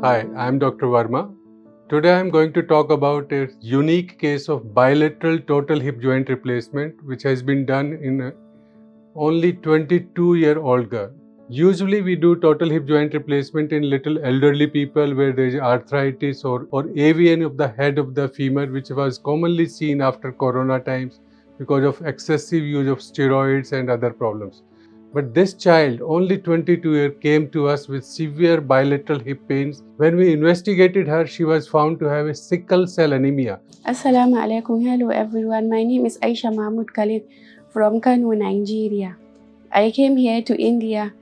Hi, I am Dr. Verma. Today I am going to talk about a unique case of bilateral total hip joint replacement which has been done in a only 22-year-old girl. Usually we do total hip joint replacement in little elderly people where there is arthritis or AVN of the head of the femur, which was commonly seen after corona times because of excessive use of steroids and other problems. But this child, only 22 years, came to us with severe bilateral hip pains. When we investigated her, she was found to have a sickle cell anemia. Assalamu alaikum. Hello everyone. My name is Aisha Mahmoud Khaleel from Kano, Nigeria. I came here to India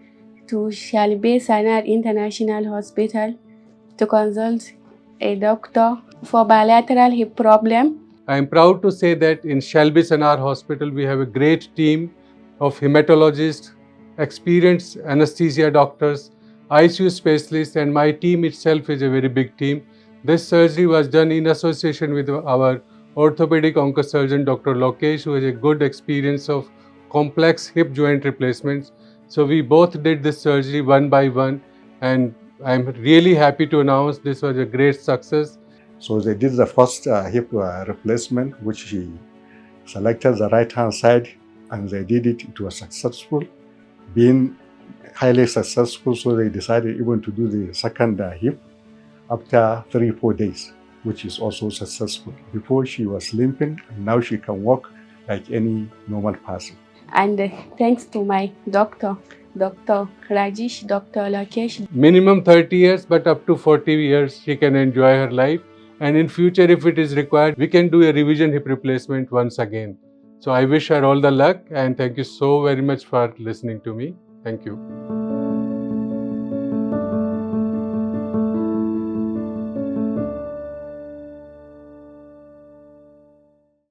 to SHALBY Sanar International Hospital to consult a doctor for bilateral hip problem. I am proud to say that in SHALBY Sanar Hospital, we have a great team of hematologists, experienced anesthesia doctors, ICU specialists, and my team itself is a very big team. This surgery was done in association with our orthopedic oncosurgeon, Dr. Lokesh, who has a good experience of complex hip joint replacements. So we both did this surgery one by one, and I'm really happy to announce this was a great success. So they did the first hip replacement, which she selected the right-hand side, and they did it. It was successful, being highly successful. So they decided even to do the second hip after 3-4 days, which is also successful. Before she was limping, and now she can walk like any normal person. And thanks to my doctor, Dr. Rajesh, Dr. Lokesh. Minimum 30 years, but up to 40 years she can enjoy her life. And in future, if it is required, we can do a revision hip replacement once again. So I wish her all the luck and thank you so very much for listening to me. Thank you.